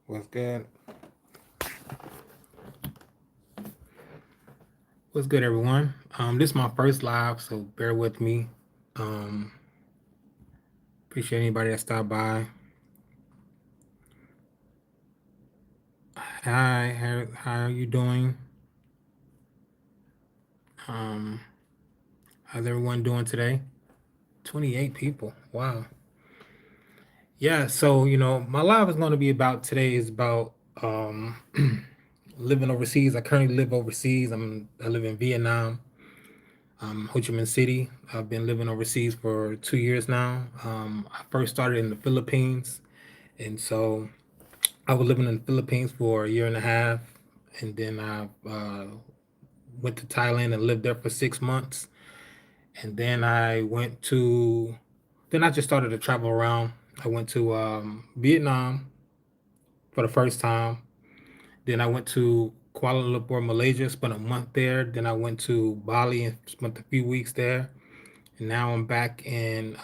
What's good? What's good, everyone? This is my first live, so bear with me. Um, Appreciate anybody that stopped by. Hi, how are you doing? Um, how's everyone doing today? 28 people. Wow. Yeah, so my live is going to be about today is about living overseas. I currently live overseas. I live in Vietnam, Ho Chi Minh City. I've been living overseas for 2 years now. I first started in the Philippines, and so I was living in the Philippines for a year and a half, and then I went to Thailand and lived there for 6 months, and then I just started to travel around. I went to Vietnam for the first time. Then I went to Kuala Lumpur, Malaysia, spent a month there. Then I went to Bali and spent a few weeks there. And now I'm back in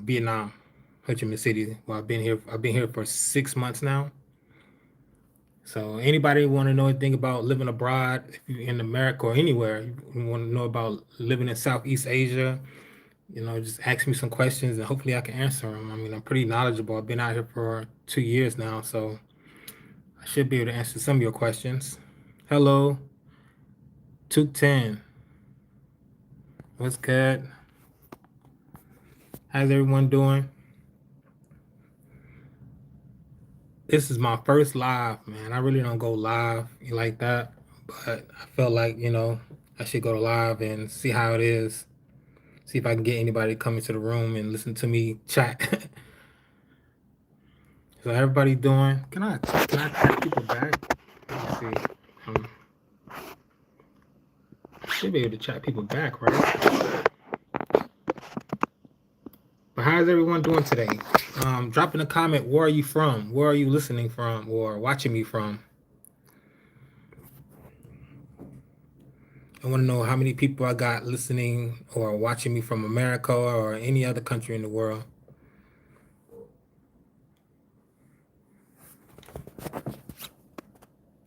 Vietnam, Ho Chi Minh City. Well, I've been here for 6 months now. So anybody want to know anything about living abroad, if you're in America or anywhere, you want to know about living in Southeast Asia, just ask me some questions and hopefully I can answer them. I mean, I'm pretty knowledgeable. I've been out here for 2 years now, so I should be able to answer some of your questions. Hello, 210. What's good? How's everyone doing? This is my first live, man. I really don't go live like that, but I felt like, I should go live and see how it is. See if I can get anybody to come into the room and listen to me chat. So everybody doing? Can I chat people back? Let me see. Um, Should be able to chat people back, right? But how's everyone doing today? Drop in a comment. Where are you from? Where are you listening from or watching me from? I want to know how many people I got listening or watching me from America or any other country in the world.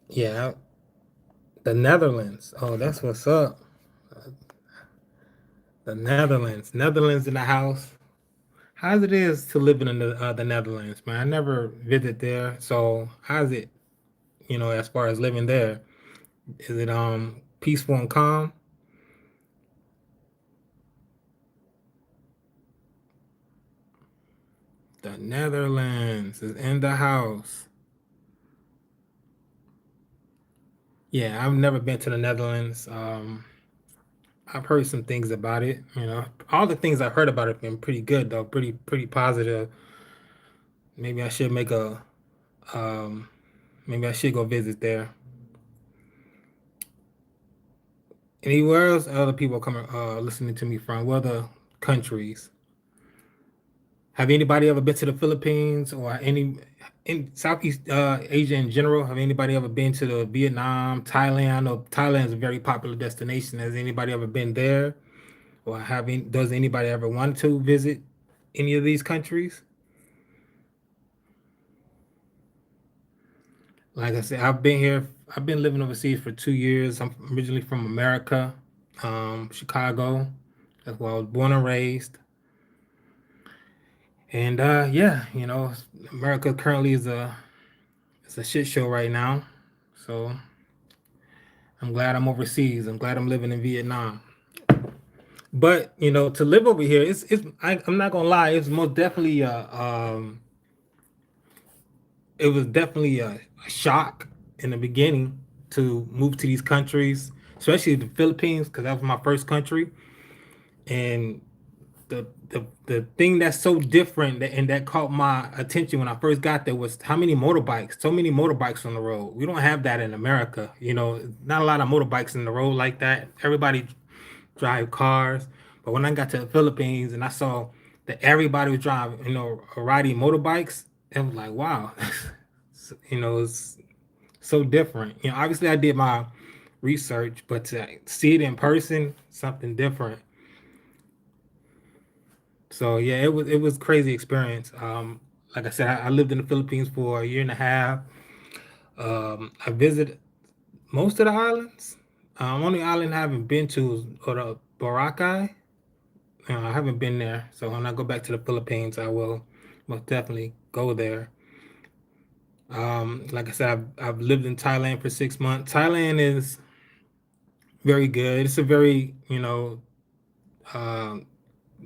Yeah, the Netherlands. Oh, that's what's up. The Netherlands. Netherlands in the house. How's it is to live in the Netherlands, man? I never visit there. So how's it, as far as living there? Is it peaceful and calm? The Netherlands is in the house. Yeah, I've never been to the Netherlands. I've heard some things about it. All the things I've heard about it have been pretty good though, pretty positive. Maybe I should make a um, maybe I should go visit there. Anywhere else other people coming listening to me from? What other countries? Have anybody ever been to the Philippines or any in Southeast Asia in general? Have anybody ever been to the Vietnam, Thailand? I know Thailand is a very popular destination. Has anybody ever been there? Or does anybody ever want to visit any of these countries? Like I said, I've been here. I've been living overseas for 2 years. I'm originally from America, Chicago. That's where I was born and raised. And yeah, America currently is it's a shit show right now. So I'm glad I'm overseas. I'm glad I'm living in Vietnam. But to live over here, I'm not gonna lie, it's most definitely it was definitely a shock in the beginning to move to these countries, especially the Philippines, because that was my first country. And the thing that's so different and that caught my attention when I first got there was how many motorbikes, so many motorbikes on the road. We don't have that in America. Not a lot of motorbikes in the road like that. Everybody drive cars. But when I got to the Philippines and I saw that everybody was driving, riding motorbikes, it was like, wow, it's so different. Obviously I did my research, but to see it in person, something different. So yeah, it was crazy experience. like I said, I lived in the Philippines for a year and a half. I visited most of the islands. Only island I haven't been to is Boracay. I haven't been there, so when I go back to the Philippines, I will most definitely go there. Like I said, I've lived in Thailand for 6 months. Thailand is very good. It's a very uh,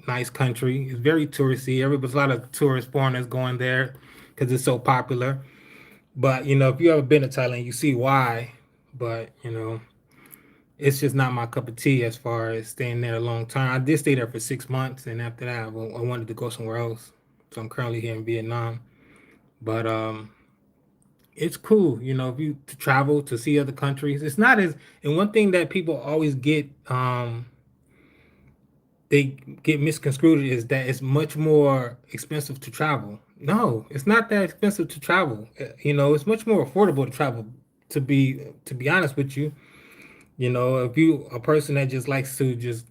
nice country. It's very touristy. There's a lot of tourist foreigners going there because it's so popular. But if you ever been to Thailand, you see why. But it's just not my cup of tea as far as staying there a long time. I did stay there for 6 months, and after that, I wanted to go somewhere else. So I'm currently here in Vietnam. But it's cool, if you to travel to see other countries. It's not as and one thing that people always they get misconstrued is that it's much more expensive to travel. No, it's not that expensive to travel. It's much more affordable to travel. To be honest with you, if you a person that just likes to just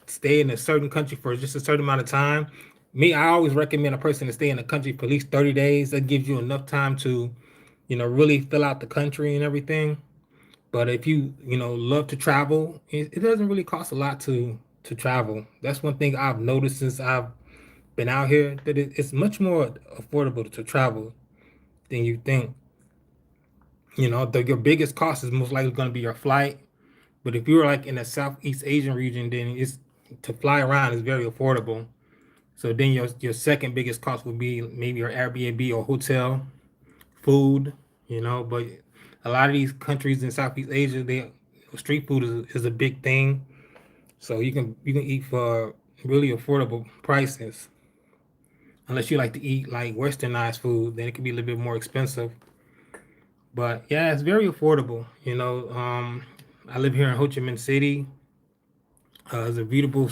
stay in a certain country for just a certain amount of time, I always recommend a person to stay in a country for at least 30 days. That gives you enough time to really fill out the country and everything. But if you love to travel, it doesn't really cost a lot to travel. That's one thing I've noticed since I've been out here, that it's much more affordable to travel than you think. Your biggest cost is most likely going to be your flight. But if you're like in the Southeast Asian region, then it's to fly around is very affordable. So then your second biggest cost would be maybe your Airbnb or hotel, food. But a lot of these countries in Southeast Asia, they street food is a big thing. So you can eat for really affordable prices. Unless you like to eat like westernized food, then it can be a little bit more expensive. But yeah, it's very affordable. I live here in Ho Chi Minh City. It's a beautiful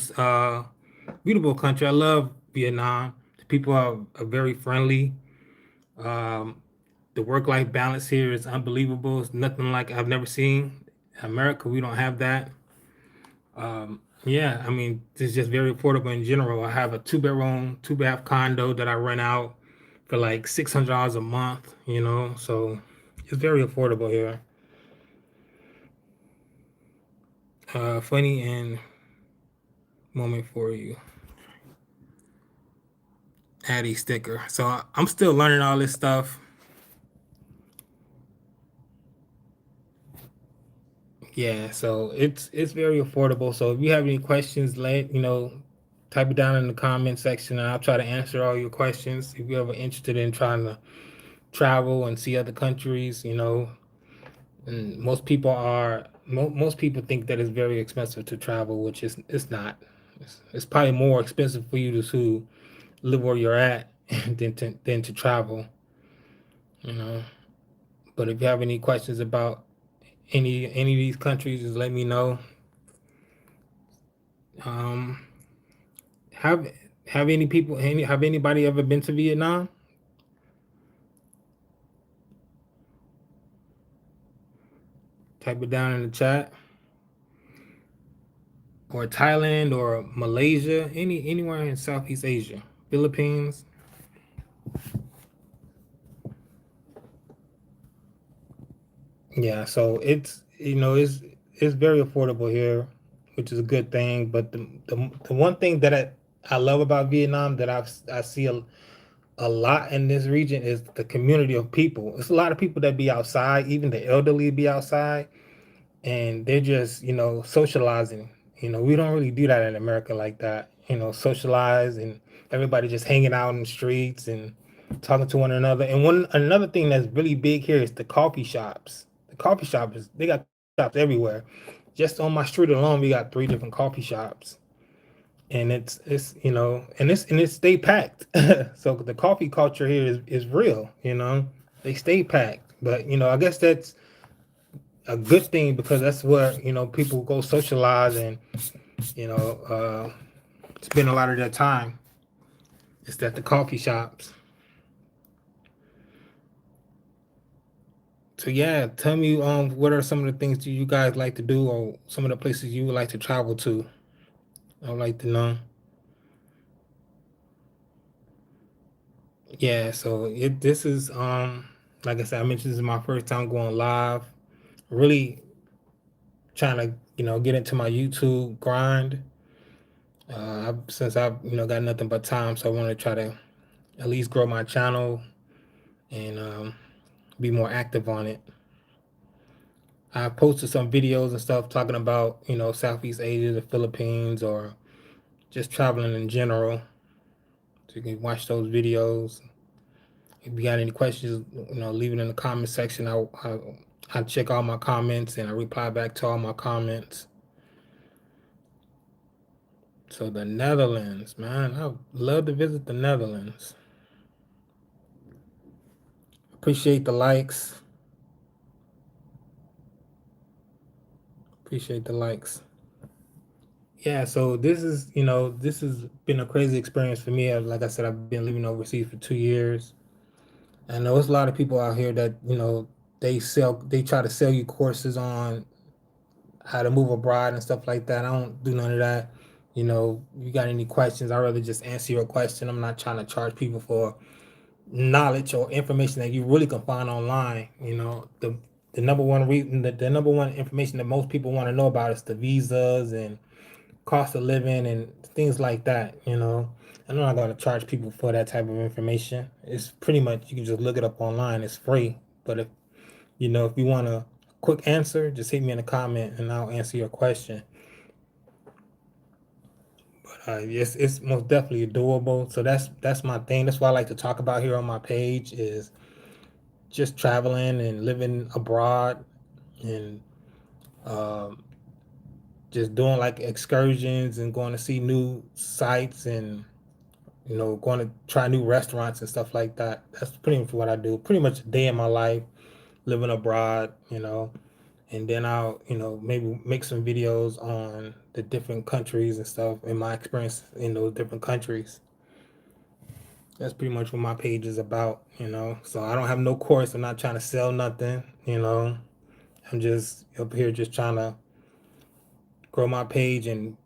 country. I love Vietnam. The people are very friendly. Um, the work-life balance here is unbelievable. It's nothing like I've never seen. In America, we don't have that. Yeah, I mean, it's just very affordable in general. I have a two-bedroom, two-bath condo that I rent out for like $600 a month. So it's very affordable here. Funny and moment for you. Addy sticker. So I'm still learning all this stuff. Yeah, so it's very affordable. So if you have any questions, type it down in the comment section, and I'll try to answer all your questions. If you're ever interested in trying to travel and see other countries, and most people think that it's very expensive to travel, which is it's not. It's probably more expensive for you to live where you're at than to travel. You know. But if you have any questions about any of these countries, just let me know. Um, have have anybody ever been to Vietnam? Type it down in the chat. Or Thailand or Malaysia, anywhere in Southeast Asia, Philippines. Yeah, so it's very affordable here, which is a good thing. But the one thing that I love about Vietnam that I see a lot in this region is the community of people. It's a lot of people that be outside, even the elderly be outside, and they're just socializing. We don't really do that in America like that. Socialize and everybody just hanging out in the streets and talking to one another. And another thing that's really big here is the coffee shops. The coffee shops, they got coffee shops everywhere. Just on my street alone, we got 3 different coffee shops, and it's stay packed. So the coffee culture here is real. They stay packed. But I guess that's a good thing because that's where people go socialize and you know uh, spend a lot of their time. It's at the coffee shops. So yeah, tell me what are some of the things that you guys like to do, or some of the places you would like to travel to. I'd like to know. Yeah, so this is like I said, I mentioned this is my first time going live. Really trying to get into my YouTube grind. Since I've got nothing but time, so I want to try to at least grow my channel and be more active on it. I posted some videos and stuff talking about Southeast Asia, the Philippines, or just traveling in general. So you can watch those videos. If you got any questions, leave it in the comment section. I check all my comments and I reply back to all my comments. So the Netherlands, man, I would love to visit the Netherlands. Appreciate the likes. Appreciate the likes. Yeah, so this has been a crazy experience for me. Like I said, I've been living overseas for 2 years. I know there's a lot of people out here that, they try to sell you courses on how to move abroad and stuff like that. I don't do none of that. You got any questions, I'd rather just answer your question. I'm not trying to charge people for knowledge or information that you really can find online. The number one reason the number one information that most people want to know about is the visas and cost of living and things like that. I'm not going to charge people for that type of information. It's pretty much you can just look it up online. It's free. But if you want a quick answer, just hit me in a comment and I'll answer your question. Yes, it's most definitely doable. So that's my thing. That's what I like to talk about here on my page is just traveling and living abroad and um, just doing like excursions and going to see new sites and going to try new restaurants and stuff like that. That's pretty much what I do. Pretty much a day in my life living abroad, and then I'll maybe make some videos on the different countries and stuff and my experience in those different countries. That's pretty much what my page is about. So I don't have no course. I'm not trying to sell nothing. I'm just up here just trying to grow my page and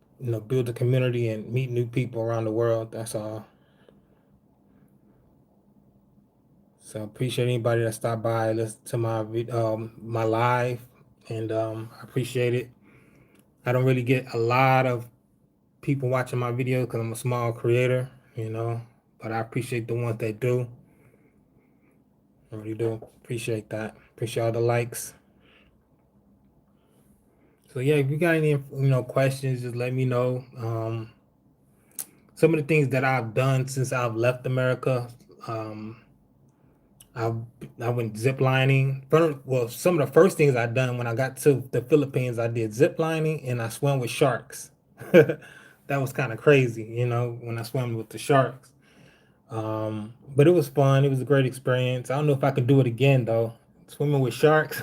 build a community and meet new people around the world. That's all. So appreciate anybody that stopped by, listen to my live, and I appreciate it. I don't really get a lot of people watching my videos because I'm a small creator, but I appreciate the ones that do. I really do appreciate that. Appreciate all the likes. So yeah, if you got any questions, just let me know. Some of the things that I've done since I've left America. Um, I I went zip lining. Well, some of the first things I done when I got to the Philippines, I did zip lining and I swam with sharks. That was kind of crazy, when I swam with the sharks. But it was fun. It was a great experience. I don't know if I could do it again though. Swimming with sharks.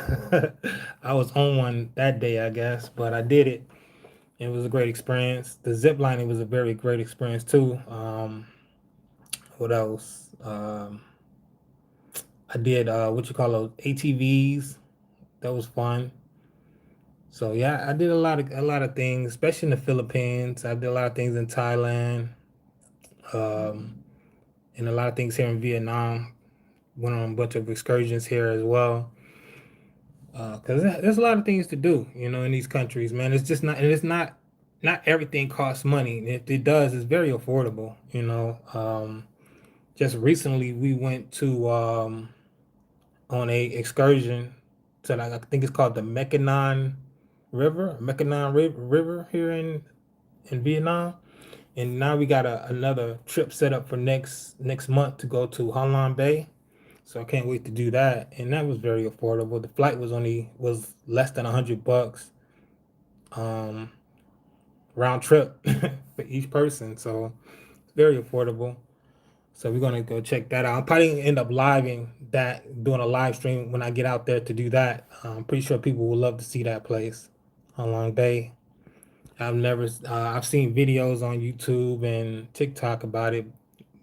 I was on one that day, I guess, but I did it. It was a great experience. The zip lining was a very great experience too. What else? I did what you call those ATVs. That was fun. So yeah, I did a lot of things, especially in the Philippines. I did a lot of things in Thailand, um, and a lot of things here in Vietnam. Went on a bunch of excursions here as well. Because there's a lot of things to do, in these countries, man. It's just not, and it's not everything costs money. If it does, it's very affordable. Just recently, we went to on a excursion to like I think it's called the Mekong River here in Vietnam, and now we got another trip set up for next month to go to Ha Long Bay. So I can't wait to do that, and that was very affordable. The flight was less than $100 um, round trip for each person, so it's very affordable. So we're gonna go check that out. I'm probably gonna end up doing a live stream when I get out there to do that. I'm pretty sure people will love to see that place on Long Bay. I've seen videos on YouTube and TikTok about it,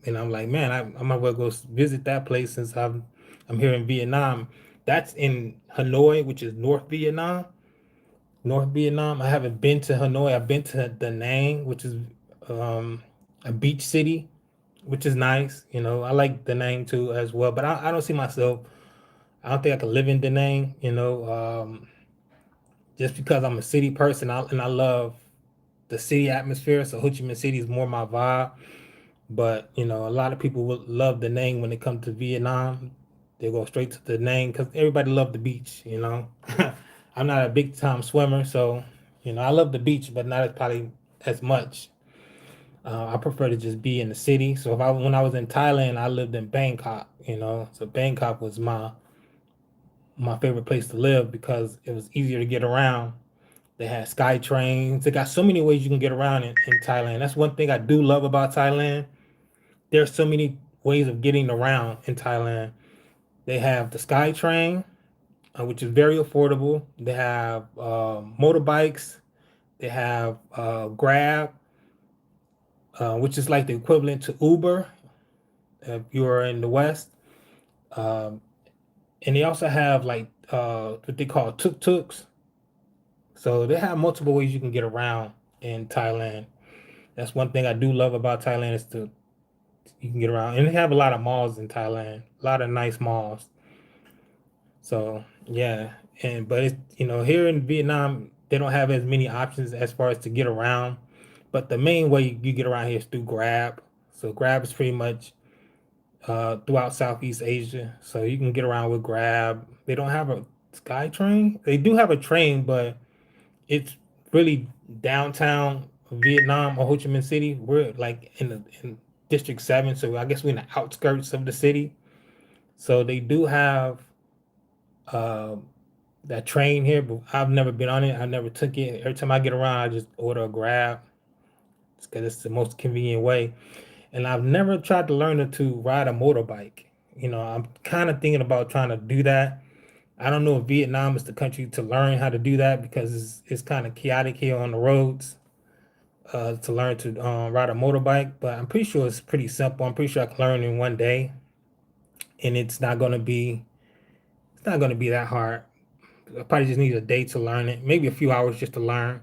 and I'm like, man, I might well go visit that place since I'm here in Vietnam. That's in Hanoi, which is North Vietnam. North Vietnam. I haven't been to Hanoi. I've been to Da Nang, which is um, a beach city which is nice. You know, I like the name too as well, but I don't see myself. I don't think I could live in the name. You know, just because I'm a city person and I love the city atmosphere. So Ho Chi Minh City is more my vibe. But you know, a lot of people will love the name when it comes to Vietnam. They go straight to the name because everybody love the beach. You know, I'm not a big time swimmer, so you know I love the beach, but not as probably as much. I prefer to just be in the city. So if I when I was in Thailand, I lived in Bangkok. You know, so Bangkok was my favorite place to live because it was easier to get around. They had sky trains. They got so many ways you can get around in Thailand. That's one thing I do love about Thailand. There's so many ways of getting around in Thailand. They have the sky train, which is very affordable. They have motorbikes. They have Grab, which is like the equivalent to Uber if you are in the West. Um, and they also have like what they call tuk-tuks. So they have multiple ways you can get around in Thailand. That's one thing I do love about Thailand is to you can get around, and they have a lot of malls in Thailand, a lot of nice malls. So yeah, and but it's here in Vietnam they don't have as many options as far as to get around. But the main way you get around here is through Grab. So Grab is pretty much throughout Southeast Asia. So you can get around with Grab. They don't have a sky train. They do have a train, but it's really downtown Vietnam or Ho Chi Minh City. We're like in District 7, so I guess we're in the outskirts of the city. So they do have uh, that train here, but I've never been on it. I never took it. Every time I get around, I just order a Grab because it's the most convenient way. And I've never tried to learn to ride a motorbike. You know, I'm kind of thinking about trying to do that. I don't know if Vietnam is the country to learn how to do that because it's kind of chaotic here on the roads to learn to ride a motorbike. But I'm pretty sure it's pretty simple. I'm pretty sure I can learn in one day, and it's not gonna be that hard. I probably just need a day to learn it, maybe a few hours just to learn.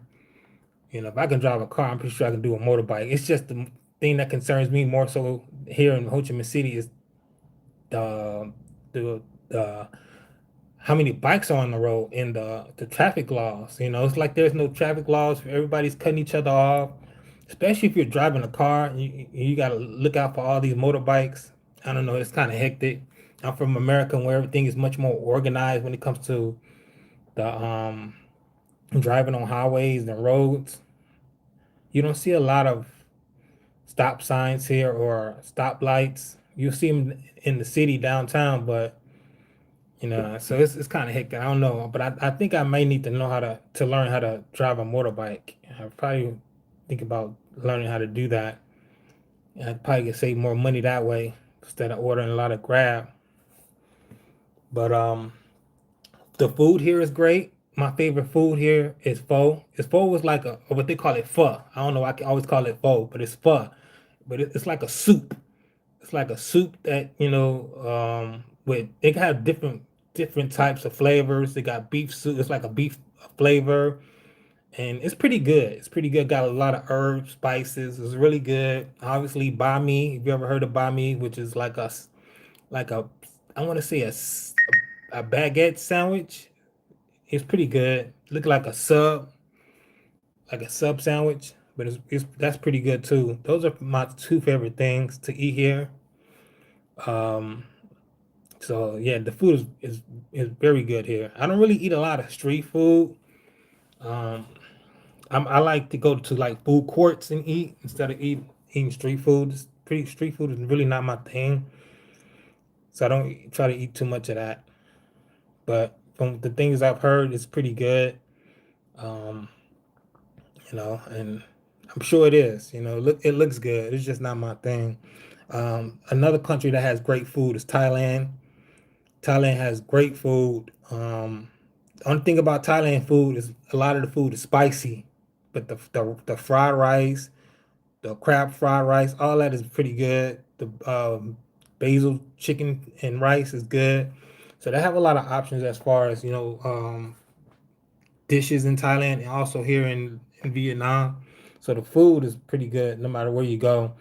You know, if I can drive a car, I'm pretty sure I can do a motorbike. It's just the thing that concerns me more so here in Ho Chi Minh City is the the how many bikes are on the road and the traffic laws. You know, it's like there's no traffic laws. Everybody's cutting each other off, especially if you're driving a car. You got to look out for all these motorbikes. I don't know. It's kind of hectic. I'm from America, where everything is much more organized when it comes to the driving on highways and roads. You don't see a lot of stop signs here or stop lights. You see them in the city downtown, but so it's kind of hectic. I don't know, but I think I may need to know how to learn how to drive a motorbike. I probably think about learning how to do that. I probably could save more money that way instead of ordering a lot of Grab. But the food here is great. My favorite food here is pho. Is pho was like a what they call it pho. I don't know. I can always call it pho, but it's pho. But it's like a soup. It's like a soup that with they have different types of flavors. They got beef soup. It's like a beef flavor, and it's pretty good. It's pretty good. Got a lot of herbs, spices. It's really good. Obviously, banh mi. If you ever heard of banh mi, which is like a I want to say a baguette sandwich. It's pretty good. Look like a sub sandwich, but it's that's pretty good too. Those are my two favorite things to eat here. Um, so yeah, the food is very good here. I don't really eat a lot of street food. Um, I like to go to like food courts and eat instead of eating street food. Street food is really not my thing, so I don't try to eat too much of that. But from the things I've heard, it's pretty good. Um, and I'm sure it is. It looks good. It's just not my thing. Another country that has great food is Thailand. Thailand has great food. The only thing about Thailand food is a lot of the food is spicy, but the fried rice, the crab fried rice, all that is pretty good. The basil chicken and rice is good. So they have a lot of options as far as dishes in Thailand and also here in Vietnam. So the food is pretty good no matter where you go.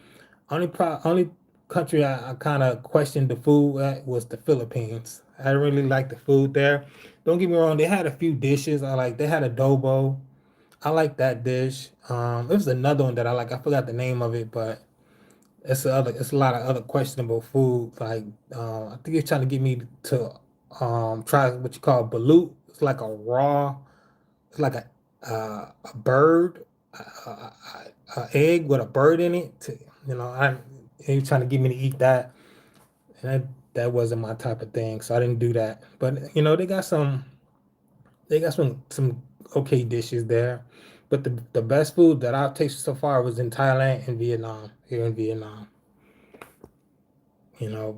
Only country I kind of questioned the food at was the Philippines. I really like the food there. Don't get me wrong, they had a few dishes I like. They had adobo. I like that dish. There was another one that I like. I forgot the name of it, but it's a lot of other questionable food. Like I think you're trying to get me to try what you call balut. It's like a raw. It's like a bird, a egg with a bird in it. I he was trying to get me to eat that, and that wasn't my type of thing, so I didn't do that. But they got some okay dishes there. But the best food that I've tasted so far was in Thailand and Vietnam. Here in Vietnam,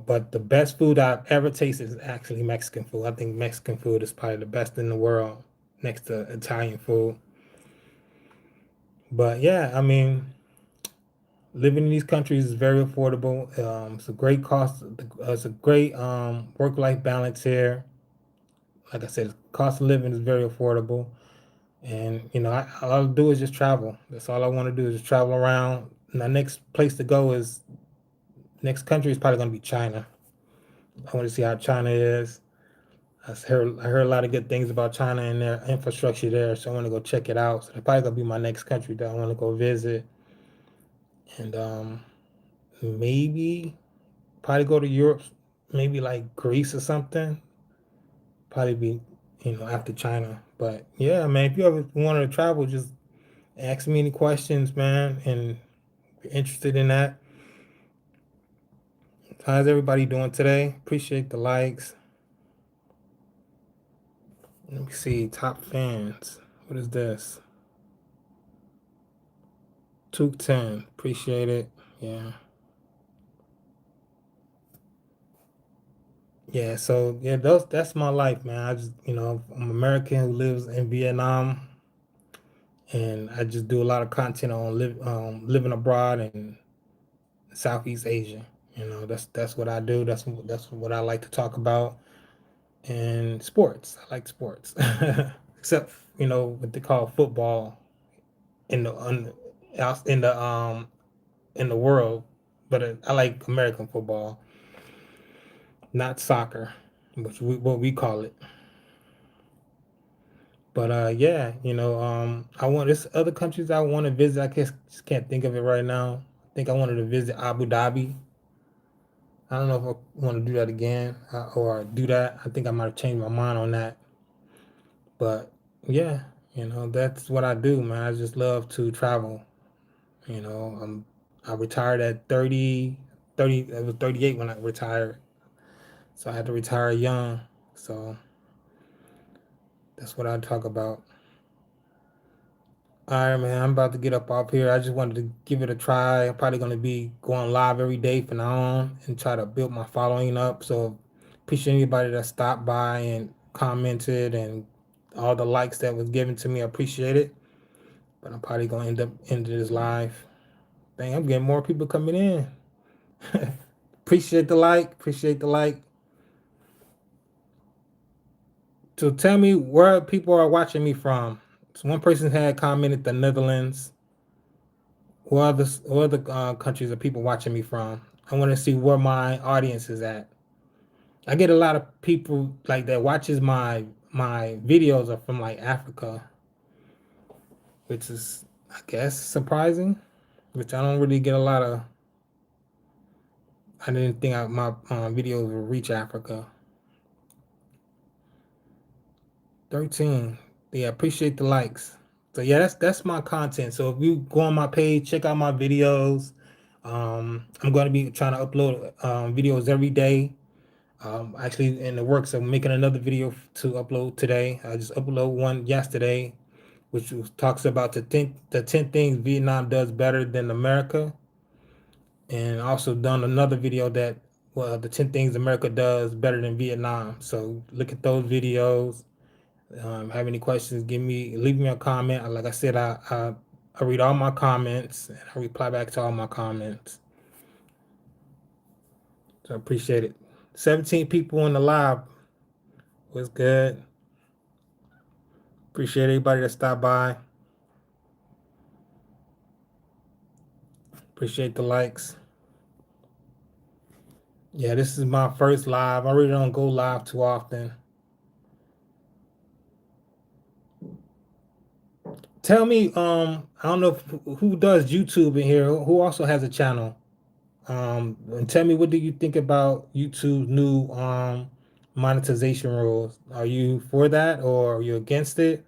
but the best food I've ever tasted is actually Mexican food. I think Mexican food is probably the best in the world next to Italian food. But yeah, I mean, living in these countries is very affordable. It's a great cost. It's a great work-life balance here. Like I said, cost of living is very affordable. And all I'll do is just travel. That's all I want to do is just travel around. And the next place to go is next country is probably going to be China. I want to see how China is. I heard a lot of good things about China and their infrastructure there, so I want to go check it out. So that's probably gonna be my next country that I want to go visit, and maybe probably go to Europe, maybe like Greece or something. Probably be after China. But yeah, man, if you ever wanted to travel, just ask me any questions, man, and if you're interested in that. How's everybody doing today? Appreciate the likes. Let me see, top fans. What is this? 210. Appreciate it. Yeah. Yeah, so yeah, that's my life, man. I just, I'm American who lives in Vietnam, and I just do a lot of content on living abroad in Southeast Asia. That's what I do. That's what I like to talk about. And sports, I like sports, except what they call football in the out in the world. But I like American football, not soccer, which what we call it. But yeah, I want there's other countries I want to visit. I just can't think of it right now. I think I wanted to visit Abu Dhabi. I don't know if I want to do that again or do that. I think I might have changed my mind on that. But yeah, that's what I do, man. I just love to travel. I retired at 30. I was 38 when I retired, so I had to retire young. So that's what I talk about. All right, man. I'm about to get up off here. I just wanted to give it a try. I'm probably going to be going live every day from now on and try to build my following up. So appreciate anybody that stopped by and commented and all the likes that was given to me. I appreciate it. But I'm probably going to end up ending this live. Dang, I'm getting more people coming in. Appreciate the like. Appreciate the like. So tell me where people are watching me from. So one person had commented the Netherlands. What other countries are people watching me from? I want to see where my audience is at. I get a lot of people like that watches my videos are from like Africa, which is I guess surprising. Which I don't really get a lot of. I didn't think my videos would reach Africa. 13. Yeah, appreciate the likes. So yeah, that's my content. So if you go on my page, check out my videos. I'm going to be trying to upload videos every day. Actually, in the works of making another video to upload today. I just uploaded one yesterday, which talks about the ten things Vietnam does better than America, and also done another video that the 10 things America does better than Vietnam. So look at those videos. Have any questions? Leave me a comment. Like I said, I read all my comments and I reply back to all my comments. So I appreciate it. 17 people in the live was good. Appreciate everybody that stopped by. Appreciate the likes. Yeah, this is my first live. I really don't go live too often. Tell me, I don't know who does YouTube in here, who also has a channel. And tell me, what do you think about YouTube's new monetization rules? Are you for that or are you against it?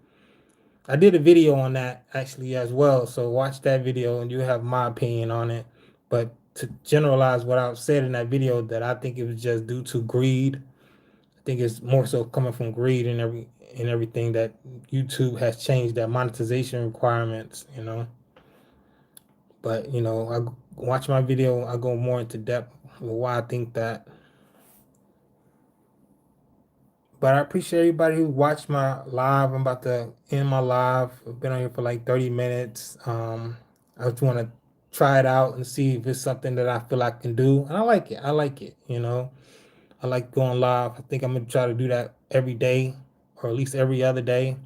I did a video on that actually as well, so watch that video and you have my opinion on it. But to generalize what I've said in that video, that I think it was just due to greed. I think it's more so coming from greed and everything, that YouTube has changed their monetization requirements, you know. But you know, I watch my video, I go more into depth with why I think that. But I appreciate everybody who watched my live. I'm about to end my live. I've been on here for like 30 minutes. I just want to try it out and see if it's something that I feel I can do. And I like it. I like it, you know. I like going live. I think I'm gonna try to do that every day or at least every other day.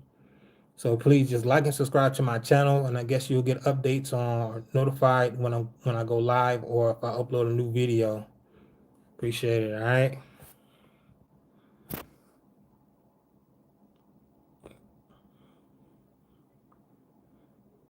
So please just like and subscribe to my channel, and I guess you'll get updates on or notified when I go live or if I upload a new video. Appreciate it. All right.